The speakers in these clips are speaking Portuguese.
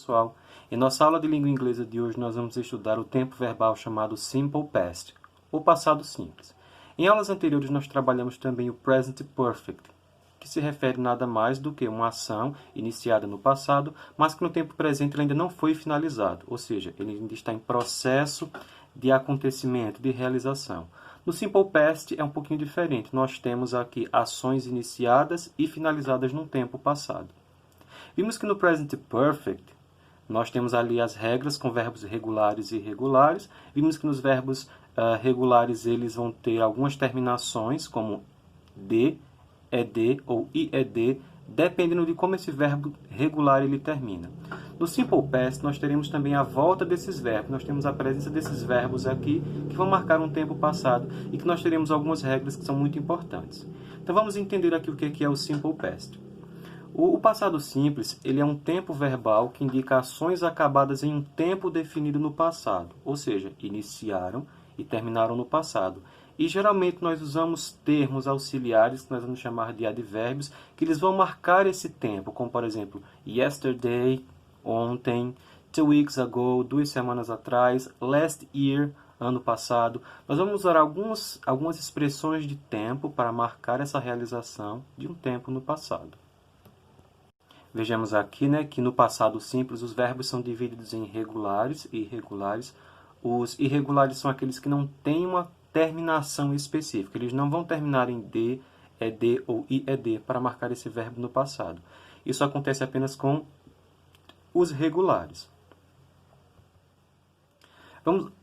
pessoal. Em nossa aula de língua inglesa de hoje, nós vamos estudar o tempo verbal chamado Simple Past, ou passado simples. Em aulas anteriores, nós trabalhamos também o Present Perfect, que se refere nada mais do que uma ação iniciada no passado, mas que no tempo presente ele ainda não foi finalizado, ou seja, ele ainda está em processo de acontecimento, de realização. No Simple Past é um pouquinho diferente. Nós temos aqui ações iniciadas e finalizadas no tempo passado. Vimos que no Present Perfect nós temos ali as regras com verbos regulares e irregulares. Vimos que nos verbos regulares eles vão ter algumas terminações, como de, ed ou ied, dependendo de como esse verbo regular ele termina. No Simple Past, nós teremos também a volta desses verbos. Nós temos a presença desses verbos aqui, que vão marcar um tempo passado, e que nós teremos algumas regras que são muito importantes. Então, vamos entender aqui o que é o Simple Past. O passado simples, ele é um tempo verbal que indica ações acabadas em um tempo definido no passado, ou seja, iniciaram e terminaram no passado. E geralmente nós usamos termos auxiliares, que nós vamos chamar de advérbios, que eles vão marcar esse tempo, como por exemplo, yesterday, ontem, 2 weeks ago, 2 semanas atrás, last year, ano passado. Nós vamos usar algumas expressões de tempo para marcar essa realização de um tempo no passado. Vejamos aqui, que no passado simples os verbos são divididos em regulares e irregulares. Os irregulares são aqueles que não têm uma terminação específica. Eles não vão terminar em d, ed ou ied para marcar esse verbo no passado. Isso acontece apenas com os regulares.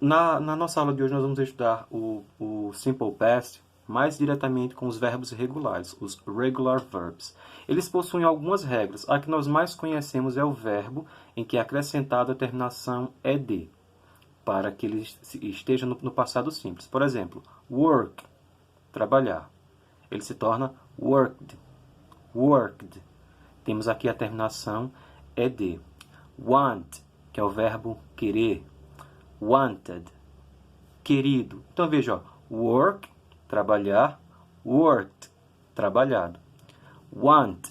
Na nossa aula de hoje nós vamos estudar o Simple Past mais diretamente com os verbos regulares, os regular verbs. Eles possuem algumas regras. A que nós mais conhecemos é o verbo em que é acrescentada a terminação ed, para que ele esteja no passado simples. Por exemplo, work, trabalhar. Ele se torna worked, worked. Temos aqui a terminação ed. Want, que é o verbo querer. Wanted, querido. Então veja, work, trabalhar, worked, trabalhado. Want,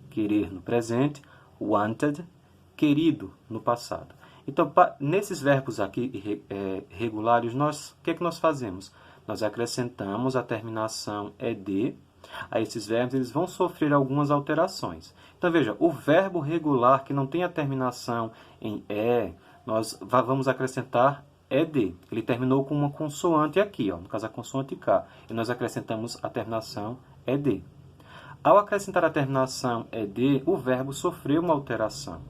querer no presente, wanted, querido no passado. Então, nesses verbos aqui regulares, o que nós fazemos? Nós acrescentamos a terminação ed. A esses verbos eles vão sofrer algumas alterações. Então, veja, o verbo regular que não tem a terminação em e, nós vamos acrescentar ed. Ele terminou com uma consoante aqui, no caso a consoante K. E nós acrescentamos a terminação ed. Ao acrescentar a terminação ed, o verbo sofreu uma alteração.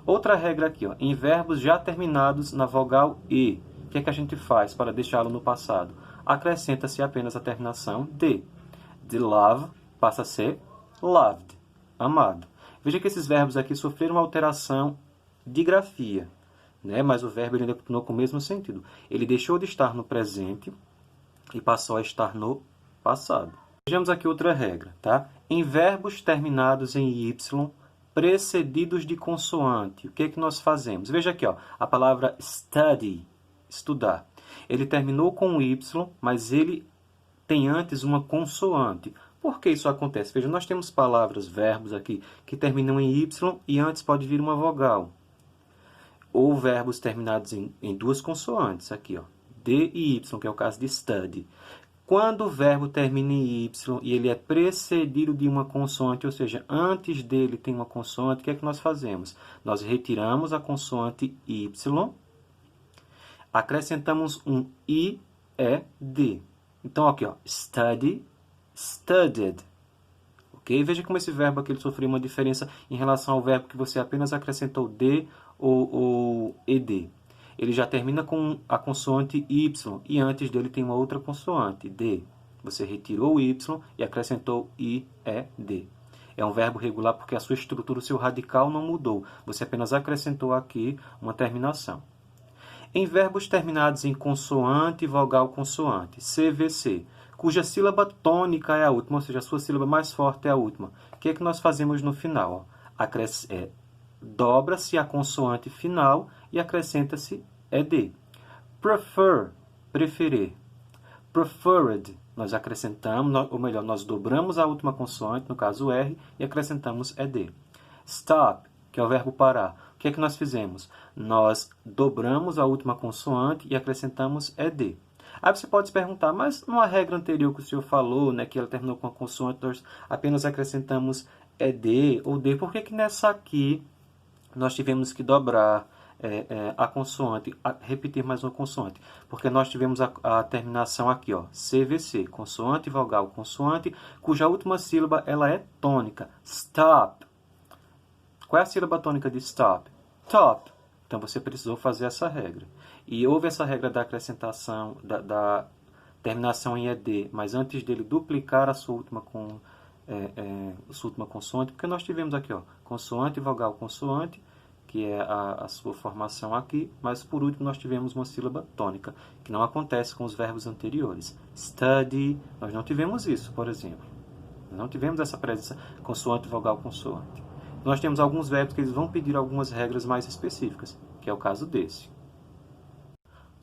Outra regra aqui, em verbos já terminados na vogal e, o que é que a gente faz para deixá-lo no passado? Acrescenta-se apenas a terminação de. De love passa a ser loved, amado. Veja que esses verbos aqui sofreram uma alteração de grafia, mas o verbo ainda continuou com o mesmo sentido. Ele deixou de estar no presente e passou a estar no passado. Vejamos aqui outra regra, tá? Em verbos terminados em y, precedidos de consoante, o que é que nós fazemos? Veja aqui, a palavra study, estudar. Ele terminou com um y, mas ele tem antes uma consoante. Por que isso acontece? Veja, nós temos palavras, verbos aqui, que terminam em y e antes pode vir uma vogal. Ou verbos terminados em duas consoantes, aqui, D e Y, que é o caso de study. Quando o verbo termina em y e ele é precedido de uma consoante, ou seja, antes dele tem uma consoante, o que é que nós fazemos? Nós retiramos a consoante y, acrescentamos um ied. Então, aqui, study, studied. Ok? Veja como esse verbo aqui ele sofreu uma diferença em relação ao verbo que você apenas acrescentou d ou ed. Ele já termina com a consoante y e antes dele tem uma outra consoante, d. Você retirou o y e acrescentou ied. É um verbo regular porque a sua estrutura, o seu radical não mudou. Você apenas acrescentou aqui uma terminação. Em verbos terminados em consoante, vogal, consoante, CVC, cuja sílaba tônica é a última, ou seja, a sua sílaba mais forte é a última, o que é que nós fazemos no final? Dobra-se a consoante final e acrescenta-se ed. Prefer, preferir. Preferred, nós acrescentamos, ou melhor, nós dobramos a última consoante, no caso R, e acrescentamos ed. Stop, que é o verbo parar. O que é que nós fizemos? Nós dobramos a última consoante e acrescentamos ED. Aí você pode se perguntar, mas numa regra anterior que o senhor falou, né, que ela terminou com a consoante, nós apenas acrescentamos ED ou D. Por que que nessa aqui nós tivemos que dobrar a consoante, repetir mais uma consoante? Porque nós tivemos a terminação aqui, ó, CVC, consoante, vogal, consoante, cuja última sílaba ela é tônica. Stop. Qual é a sílaba tônica de stop? Top. Então você precisou fazer essa regra. E houve essa regra da acrescentação, da terminação em ED, mas antes dele duplicar a sua última consoante, porque nós tivemos aqui, ó, consoante, vogal, consoante, que é a sua formação aqui, mas por último nós tivemos uma sílaba tônica, que não acontece com os verbos anteriores. Study, nós não tivemos isso, por exemplo. Não tivemos essa presença consoante, vogal, consoante. Nós temos alguns verbos que eles vão pedir algumas regras mais específicas, que é o caso desse.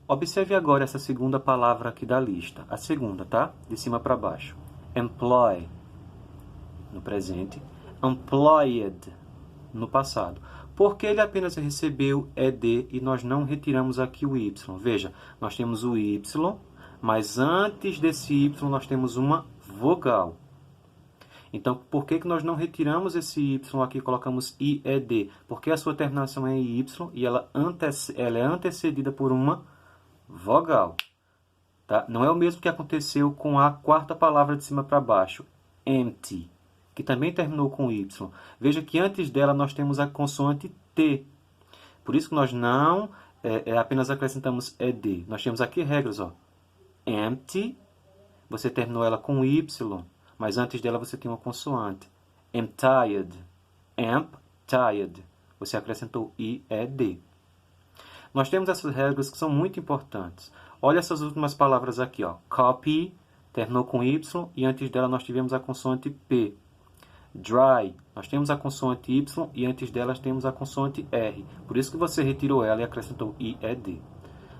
Observe agora essa segunda palavra aqui da lista. A segunda, tá? De cima para baixo. Employ, no presente. Employed, no passado. Porque ele apenas recebeu ED e nós não retiramos aqui o Y. Veja, nós temos o Y, mas antes desse Y nós temos uma vogal. Então, por que nós não retiramos esse Y aqui e colocamos IED? Porque a sua terminação é Y e ela é antecedida por uma vogal. Tá? Não é o mesmo que aconteceu com a quarta palavra de cima para baixo, empty, que também terminou com Y. Veja que antes dela nós temos a consoante T. Por isso que nós não apenas acrescentamos ED. Nós temos aqui regras. Ó. Empty, você terminou ela com Y, mas antes dela você tem uma consoante. Emptied, emptied, você acrescentou IED. Nós temos essas regras que são muito importantes. Olha essas últimas palavras aqui. Ó. Copy, terminou com Y e antes dela nós tivemos a consoante P. Dry, nós temos a consoante Y e antes delas temos a consoante R. Por isso que você retirou ela e acrescentou IED.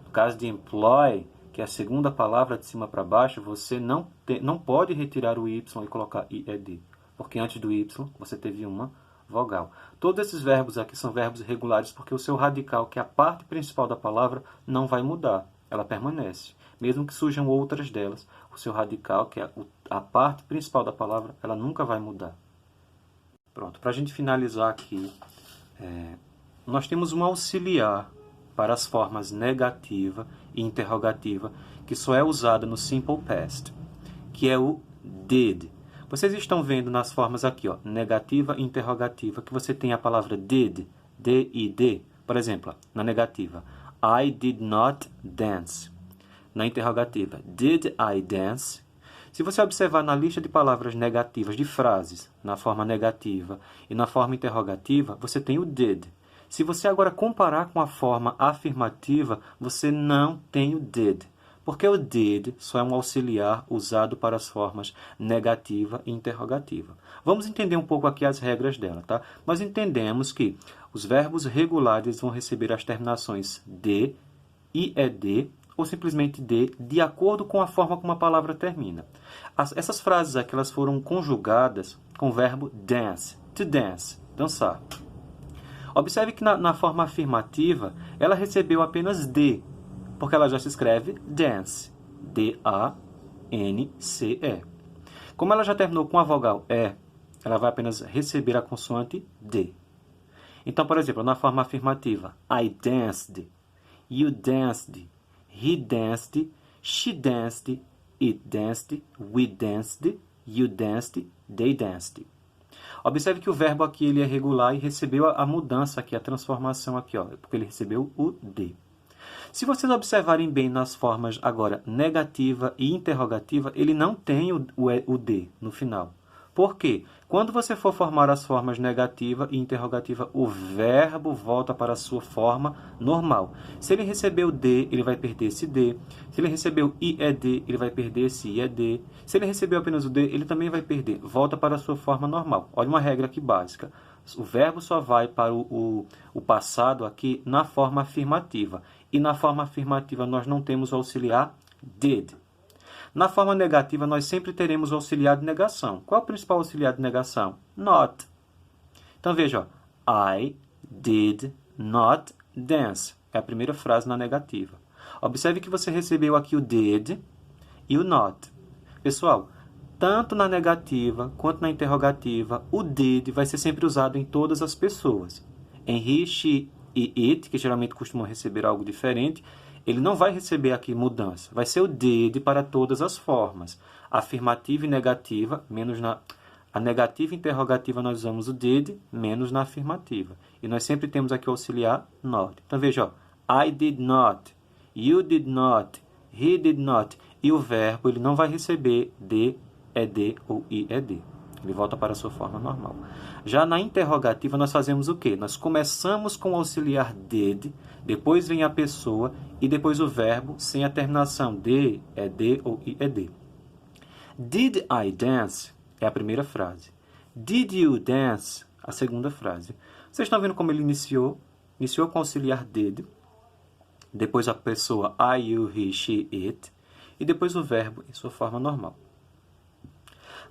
No caso de employ, que é a segunda palavra de cima para baixo, você não pode retirar o Y e colocar IED. Porque antes do Y você teve uma vogal. Todos esses verbos aqui são verbos irregulares porque o seu radical, que é a parte principal da palavra, não vai mudar. Ela permanece. Mesmo que surjam outras delas, o seu radical, que é a parte principal da palavra, ela nunca vai mudar. Pronto, para a gente finalizar aqui, nós temos um auxiliar para as formas negativa e interrogativa, que só é usada no Simple Past, que é o did. Vocês estão vendo nas formas aqui, ó, negativa e interrogativa, que você tem a palavra did, D-I-D. Por exemplo, na negativa, I did not dance. Na interrogativa, did I dance? Se você observar na lista de palavras negativas de frases, na forma negativa e na forma interrogativa, você tem o did. Se você agora comparar com a forma afirmativa, você não tem o did. Porque o did só é um auxiliar usado para as formas negativa e interrogativa. Vamos entender um pouco aqui as regras dela, tá? Nós entendemos que os verbos regulares vão receber as terminações D, IED ou simplesmente D, de acordo com a forma como a palavra termina. Essas frases aqui elas foram conjugadas com o verbo dance, to dance, dançar. Observe que na forma afirmativa, ela recebeu apenas D, porque ela já se escreve dance, D-A-N-C-E. Como ela já terminou com a vogal E, ela vai apenas receber a consoante D. Então, por exemplo, na forma afirmativa, I danced, you danced, he danced, she danced, it danced, we danced, you danced, they danced. Observe que o verbo aqui ele é regular e recebeu a mudança aqui, a transformação aqui, ó, porque ele recebeu o D. Se vocês observarem bem nas formas agora negativa e interrogativa, ele não tem o D no final. Por quê? Quando você for formar as formas negativa e interrogativa, o verbo volta para a sua forma normal. Se ele recebeu D, ele vai perder esse D. Se ele recebeu IED, ele vai perder esse IED. Se ele recebeu apenas o D, ele também vai perder. Volta para a sua forma normal. Olha uma regra aqui básica. O verbo só vai para o passado aqui na forma afirmativa. E na forma afirmativa nós não temos o auxiliar did. Na forma negativa, nós sempre teremos o auxiliar de negação. Qual é o principal auxiliar de negação? Not. Então, veja, ó, I did not dance. É a primeira frase na negativa. Observe que você recebeu aqui o did e o not. Pessoal, tanto na negativa quanto na interrogativa, o did vai ser sempre usado em todas as pessoas. Em he, she e it, que geralmente costumam receber algo diferente, ele não vai receber aqui mudança. Vai ser o did para todas as formas. Afirmativa e negativa, menos na... A negativa e interrogativa nós usamos o did, menos na afirmativa. E nós sempre temos aqui o auxiliar not. Então, veja, ó, I did not, you did not, he did not. E o verbo ele não vai receber de, ed ou ied. Ele volta para a sua forma normal. Já na interrogativa, nós fazemos o quê? Nós começamos com o auxiliar did, depois vem a pessoa e depois o verbo sem a terminação de, ed ou ied. Did I dance? É a primeira frase. Did you dance? A segunda frase. Vocês estão vendo como ele iniciou? Iniciou com o auxiliar did, depois a pessoa I, you, he, she, it, e depois o verbo em sua forma normal.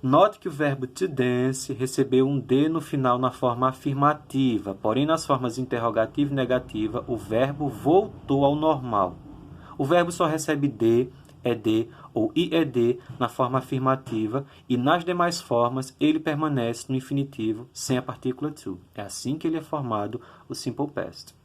Note que o verbo to dance recebeu um D no final na forma afirmativa, porém nas formas interrogativa e negativa, o verbo voltou ao normal. O verbo só recebe D, ED ou IED na forma afirmativa e nas demais formas ele permanece no infinitivo sem a partícula to. É assim que ele é formado o Simple Past.